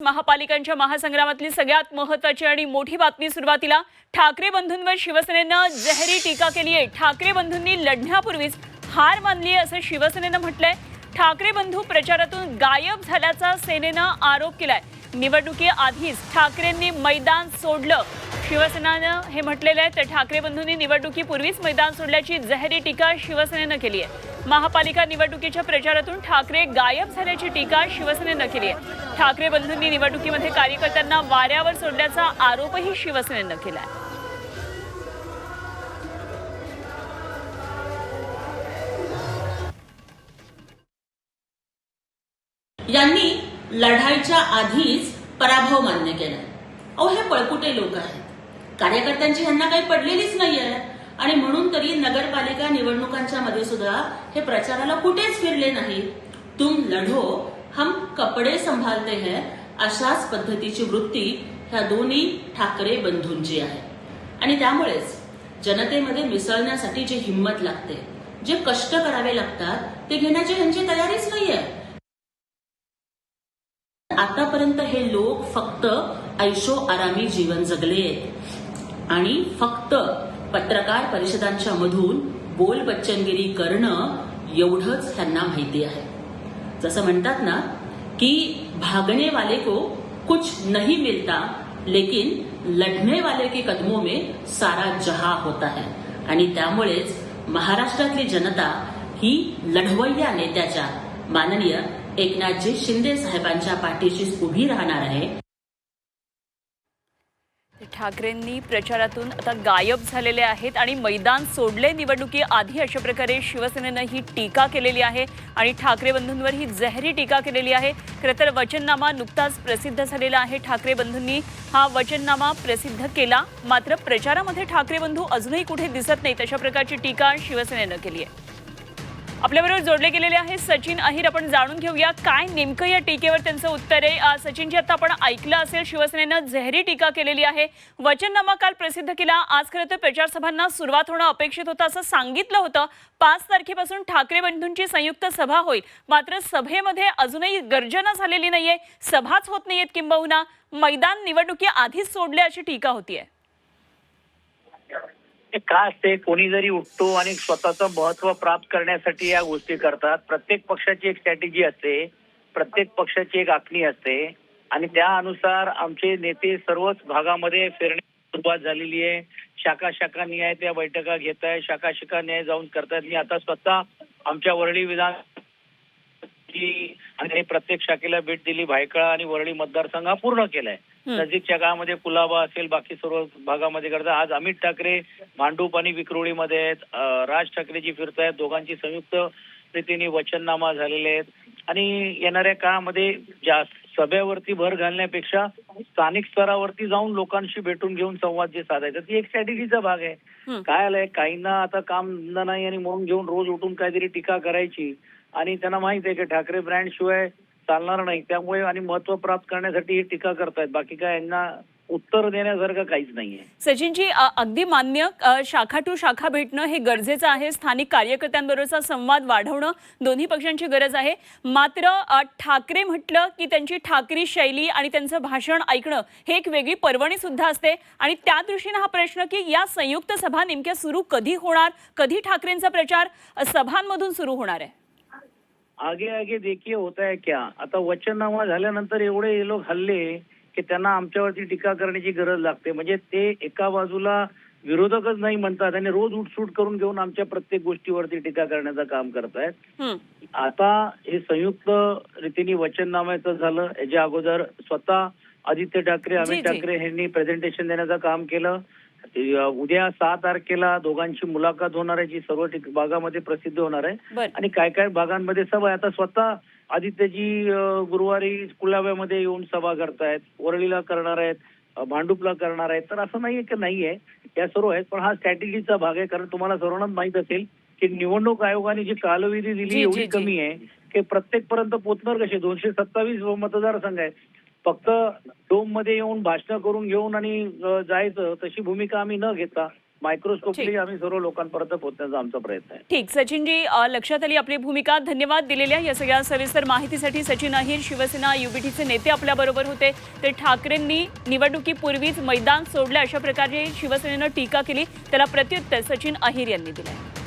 महापालिकांच्या महासंग्रामातली सगळ्यात महत्त्वाची आणि मोठी बातमी सुरुवातीला ठाकरे बंधूंवर शिवसेनेनं जहरी टीका केली आहे। ठाकरे बंधूंनी लढण्यापूर्वीच हार मानली आहे असं शिवसेनेनं म्हटलंय। ठाकरे बंधू प्रचारातून गायब झाल्याचा सेनेनं आरोप केलाय। निवडणुकीआधीच ठाकरेंनी मैदान सोडलं, शिवसेनेनं हे म्हटलेलं आहे। तर ठाकरे बंधूंनी निवडणुकीपूर्वीच मैदान सोडल्याची जहरी टीका शिवसेनेनं केली आहे। महापालिका निवडणुकीच्या प्रचारातून ठाकरे गायब झाल्याची टीका शिवसेनेनं केली आहे। ठाकरे बंधूंनी निवडणुकीमध्ये कार्यकर्त्यांना वाऱ्यावर सोडल्याचा आरोपही शिवसेनेनं केला आहे। यांनी लढाईच्या आधीच पराभव मान्य केला। अहो, हे पळकुटे लोक आहेत, कार्यकर्त्यांची यांना काही पडलेलीच नाहीये आणि म्हणून तरी नगरपालिका निवडणुकांच्या मध्ये सुद्धा हे प्रचाराला कुठेच फिरले नाही। तुम लढो, हम कपडे संभालते हैं, अशाच पद्धतीची वृत्ती ह्या दोन्ही ठाकरे बंधूंची आहे। आणि त्यामुळेच जनतेमध्ये मिसळण्यासाठी जी हिंमत लागते, जे कष्ट करावे लागतात, ते घेण्याची ह्यांची तयारीच नाहीये। आतापर्यंत हे लोक फक्त ऐशो आरामी जीवन जगले आणि फक्त पत्रकार परिषदांच्या मधून बोलबच्चनगिरी करणं एवढंच त्यांना माहिती आहे। जसं म्हणतात ना की भागने वाले को कुछ नहीं मिलता, लेकिन लढने वाले के कदमों में सारा जहां होता है। आणि त्यामुळेच महाराष्ट्रातली जनता ही लढवय्या नेत्याच्या माननीय एकनाथजी शिंदे साहेबांच्या पाठीशीच उभी राहणार आहे। ठाकरेंनी प्रचारातून आता गायब झालेले आहेत आणि मैदान सोडले निवडणुकीआधी, अशा प्रकारे शिवसेनेनं ही टीका केलेली आहे आणि ठाकरे बंधूंवर ही जहरी टीका केलेली आहे। खरं तर वचननामा नुकताच प्रसिद्ध झालेला आहे। ठाकरे बंधूंनी हा वचननामा प्रसिद्ध केला, मात्र प्रचारामध्ये ठाकरे बंधू अजूनही कुठे दिसत नाहीत, अशा प्रकारची टीका शिवसेनेनं केली आहे। आपल्याबरोबर जोडले गेलेले आहे सचिन अहिर, आपण जाणून घेऊया काय नेमकं या टीकेवर त्यांचं उत्तर आहे। सचिनजी, आता आपण ऐकलं असेल शिवसेनेनं जहरी टीका केलेली आहे, वचननामा काल प्रसिद्ध केला, आज खरं तर प्रचार सभांना सुरुवात होणं अपेक्षित होतं असं सांगितलं होतं। 5 तारखेपासून ठाकरे बंधूंची संयुक्त सभा होईल, मात्र सभेमध्ये अजूनही गर्जना झालेली नाहीये, सभाच होत नाहीयेत, किंबहुना मैदान निवडणुकीआधीच सोडले अशी टीका होतीये। काय असते, कोणी जरी उठतो आणि स्वतःचं महत्व प्राप्त करण्यासाठी या गोष्टी करतात। प्रत्येक पक्षाची एक स्ट्रॅटेजी असते, प्रत्येक पक्षाची एक आखणी असते आणि त्या अनुसार आमचे नेते सर्वच भागामध्ये फिरण्यास सुरुवात झालेली आहे। शाखा शाखा न्याय त्या बैठका घेत आहे, शाखा शाखा न्याय जाऊन करतात। मी आता स्वतः आमच्या वरळी विधान आणि प्रत्येक शाखेला भेट दिली, भायखळा आणि वरळी मतदारसंघ पूर्ण केलाय। नजीकच्या गावामध्ये कुलाबा असेल, बाकी सर्व भागामध्ये करतात। आज अमित ठाकरे भांडूप आणि विक्रोळीमध्ये आहेत, राज ठाकरेजी फिरतायत, दोघांची संयुक्त रीतीने वचननामा झालेले आहेत। आणि येणाऱ्या काळामध्ये सभेवरती भर घालण्यापेक्षा स्थानिक स्तरावरती जाऊन लोकांशी भेटून घेऊन संवाद जे साधायचा, ती एक स्ट्रॅटेजीचा भाग आहे। काय आलंय, काहींना आता काम धंदा नाही आणि म्हणून घेऊन रोज उठून काहीतरी टीका करायची आणि त्यांना माहित आहे की ठाकरे ब्रँड शिवाय चालणार नाही, त्यामुळे आणि महत्व प्राप्त करण्यासाठी ही टीका करतायत। बाकी काय यांना उत्तर देण्यासारखं काहीच नाहीये। सचिनजी, अगदी मान्य, शाखा टू शाखा भेटणं हे गरजेचं आहे, स्थानिक कार्यकर्त्यांबरोबरचा संवाद वाढवणं दोन्ही पक्षांची गरज आहे। मात्र ठाकरे म्हटलं की त्यांची ठाकरी शैली आणि त्यांचं भाषण ऐकणं हे एक वेगळी पर्वणी सुद्धा असते आणि त्या दृष्टीने हा प्रश्न की या संयुक्त सभा नेमक्या सुरू कधी होणार, कधी ठाकरेंचा प्रचार सभांमधून सुरू होणार आहे? आगे आगे देखिए होता है क्या। आता वचननामा झाल्यानंतर एवढे हे लोक हल्ले की त्यांना आमच्यावरती टीका करण्याची गरज लागते। म्हणजे ते एका बाजूला विरोधकच नाही म्हणतात आणि रोज उठसूट करून घेऊन आमच्या प्रत्येक गोष्टीवरती टीका करण्याचं काम करतायत। आता हे संयुक्त रीतीने वचननाम्याचं झालं, याच्या अगोदर स्वतः आदित्य ठाकरे, अमित ठाकरे यांनी प्रेझेंटेशन देण्याचं काम केलं। उद्या 6 तारखेला दोघांची मुलाखत होणार आहे, जी सर्व भागामध्ये प्रसिद्ध होणार आहे आणि काय काय भागांमध्ये सभा। आता स्वतः आदित्यजी गुरुवारी कुलाब्यामध्ये येऊन सभा करतायत, वरळीला करणार आहेत, भांडूपला करणार आहेत। तर असं नाहीये की नाहीये, या सर्व आहेत, पण हा स्ट्रॅटेजीचा भाग आहे। कारण तुम्हाला सर्वांनाच माहित असेल की निवडणूक आयोगाने जी कालविधी दिली एवढी कमी आहे की प्रत्येक पर्यंत पोहोचणार कसे। 227 मतदारसंघ आहेत, फक्त डोम मध्ये येऊन भाषण करून घेऊन आणि जायचं, तशी भूमिका आम्ही न घेता मायक्रोस्कोपली आम्ही सर्व लोकांपर्यंत पोहोचण्याचा आमचा प्रयत्न आहे. ठीक, सचिनजी, लक्षात आली आपली भूमिका. धन्यवाद दिलेल्या या सगळ्या सविस्तर माहितीसाठी. सचिन अहिर, शिवसेना युबीटीचे नेते आपल्या बरोबर होते. ते ठाकरेंनी निवडणुकीपूर्वीच मैदान सोडले अशा प्रकारे शिवसेनेनं टीका केली, त्याला प्रत्युत्तर सचिन अहिर यांनी दिलं.